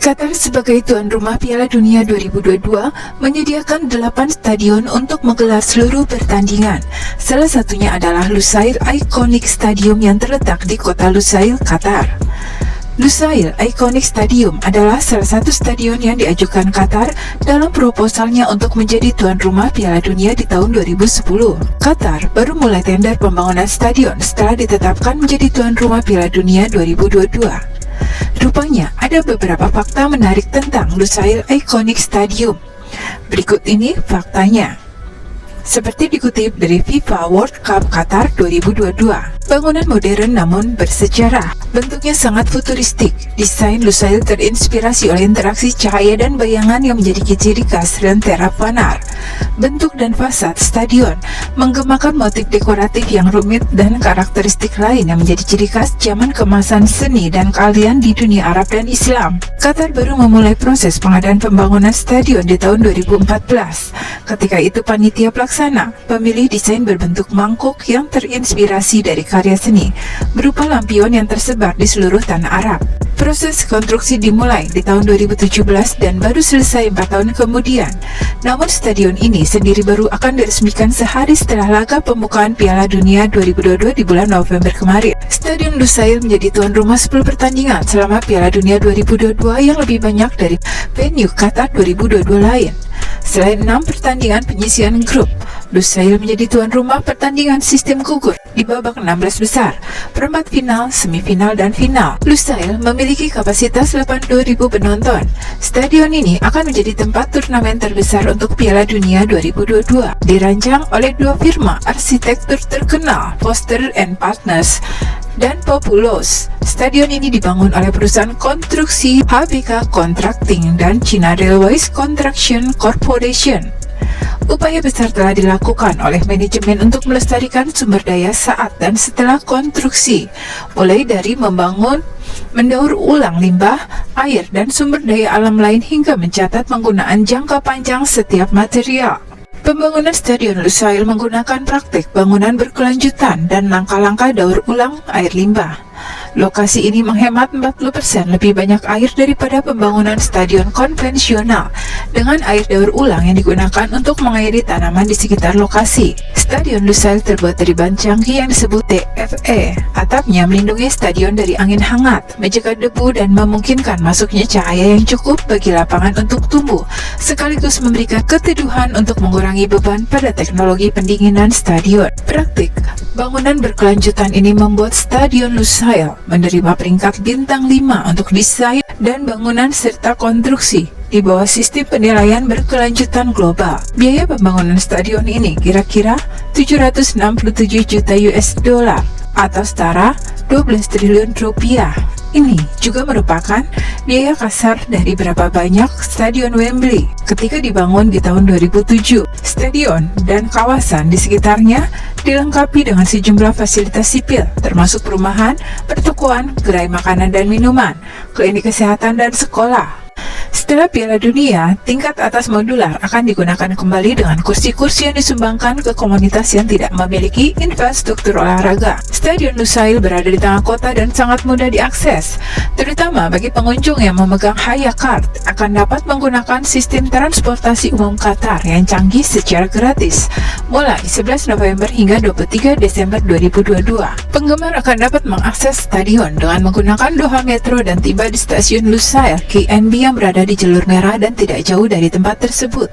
Qatar sebagai tuan rumah Piala Dunia 2022 menyediakan 8 stadion untuk menggelar seluruh pertandingan. Salah satunya adalah Lusail Iconic Stadium yang terletak di kota Lusail, Qatar. Lusail Iconic Stadium adalah salah satu stadion yang diajukan Qatar dalam proposalnya untuk menjadi tuan rumah Piala Dunia di tahun 2010. Qatar baru mulai tender pembangunan stadion setelah ditetapkan menjadi tuan rumah Piala Dunia 2022. Rupanya ada beberapa fakta menarik tentang Lusail Iconic Stadium. Berikut ini faktanya. Seperti dikutip dari FIFA World Cup Qatar 2022, bangunan modern namun bersejarah. Bentuknya sangat futuristik. Desain Lusail terinspirasi oleh interaksi cahaya dan bayangan yang menjadi ciri khas Lentera Fanar. Bentuk dan fasad stadion menggemakan motif dekoratif yang rumit dan karakteristik lain yang menjadi ciri khas zaman kemasan seni dan keahlian di dunia Arab dan Islam. Qatar baru memulai proses pengadaan pembangunan stadion di tahun 2014. Ketika itu panitia pelaksana memilih desain berbentuk mangkuk yang terinspirasi dari karya seni berupa lampion yang tersebar di seluruh tanah Arab. Proses konstruksi dimulai di tahun 2017 dan baru selesai 4 tahun kemudian. Namun stadion ini sendiri baru akan diresmikan sehari setelah laga pembukaan Piala Dunia 2022 di bulan November kemarin. Stadion Lusail menjadi tuan rumah 10 pertandingan selama Piala Dunia 2022 yang lebih banyak dari venue Qatar 2022 lain. Selain 6 pertandingan penyisian grup, Lusail menjadi tuan rumah pertandingan sistem gugur di babak 16 besar, perempat final, semifinal, dan final. Lusail memiliki kapasitas 82.000 penonton. Stadion ini akan menjadi tempat turnamen terbesar untuk Piala Dunia 2022. Dirancang oleh dua firma arsitektur terkenal, Foster & Partners dan Populos. Stadion ini dibangun oleh perusahaan konstruksi HBK Contracting dan China Railways Construction Corporation. Upaya besar telah dilakukan oleh manajemen untuk melestarikan sumber daya saat dan setelah konstruksi, mulai dari membangun, mendaur ulang limbah, air, dan sumber daya alam lain hingga mencatat penggunaan jangka panjang setiap material. Pembangunan Stadion Lusail menggunakan praktik bangunan berkelanjutan dan langkah-langkah daur ulang air limbah. Lokasi ini menghemat 40% lebih banyak air daripada pembangunan stadion konvensional dengan air daur ulang yang digunakan untuk mengairi tanaman di sekitar lokasi. Stadion Lusail terbuat dari bahan canggih yang disebut TFE. Atapnya melindungi stadion dari angin hangat, mencegah debu dan memungkinkan masuknya cahaya yang cukup bagi lapangan untuk tumbuh, sekaligus memberikan keteduhan untuk mengurangi beban pada teknologi pendinginan stadion. Praktik bangunan berkelanjutan ini membuat Stadion Lusail menerima peringkat bintang 5 untuk desain dan bangunan serta konstruksi di bawah sistem penilaian berkelanjutan global. Biaya pembangunan stadion ini kira-kira 767 juta US dollar atau setara 12 triliun rupiah. Ini juga merupakan biaya kasar dari berapa banyak stadion Wembley ketika dibangun di tahun 2007. Stadion dan kawasan di sekitarnya dilengkapi dengan sejumlah fasilitas sipil, termasuk perumahan, pertokoan, gerai makanan dan minuman, klinik kesehatan, dan sekolah. Setelah Piala Dunia, tingkat atas modular akan digunakan kembali dengan kursi-kursi yang disumbangkan ke komunitas yang tidak memiliki infrastruktur olahraga. Stadion Lusail berada di tengah kota dan sangat mudah diakses, terutama bagi pengunjung yang memegang Haya Card akan dapat menggunakan sistem transportasi umum Qatar yang canggih secara gratis mulai 11 November hingga 23 Desember 2022. Penggemar akan dapat mengakses stadion dengan menggunakan Doha Metro dan tiba di stasiun Lusail KNB yang berada di jalur merah dan tidak jauh dari tempat tersebut.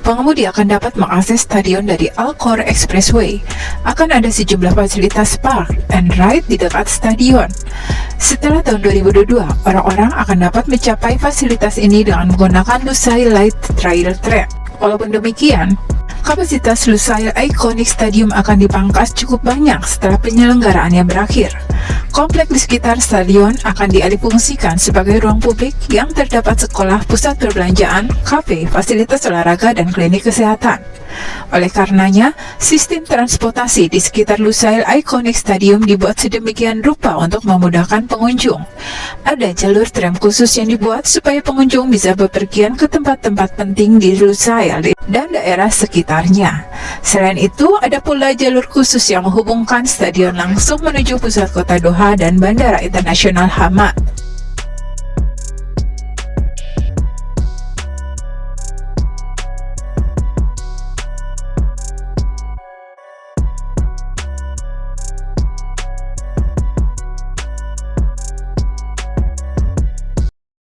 Pengemudi akan dapat mengakses stadion dari Al-Khor Expressway. Akan ada sejumlah fasilitas park and ride di dekat stadion. Setelah tahun 2022, orang-orang akan dapat mencapai fasilitas ini dengan menggunakan Lusail Light Trail Track. Walaupun demikian, kapasitas Lusail Iconic Stadium akan dipangkas cukup banyak setelah penyelenggaraannya berakhir. Komplek di sekitar stadion akan dialihfungsikan sebagai ruang publik yang terdapat sekolah, pusat perbelanjaan, kafe, fasilitas olahraga, dan klinik kesehatan. Oleh karenanya, sistem transportasi di sekitar Lusail Iconic Stadium dibuat sedemikian rupa untuk memudahkan pengunjung. Ada jalur tram khusus yang dibuat supaya pengunjung bisa bepergian ke tempat-tempat penting di Lusail dan daerah sekitarnya. Selain itu, ada pula jalur khusus yang menghubungkan stadion langsung menuju pusat kota Doha dan Bandara Internasional Hamad.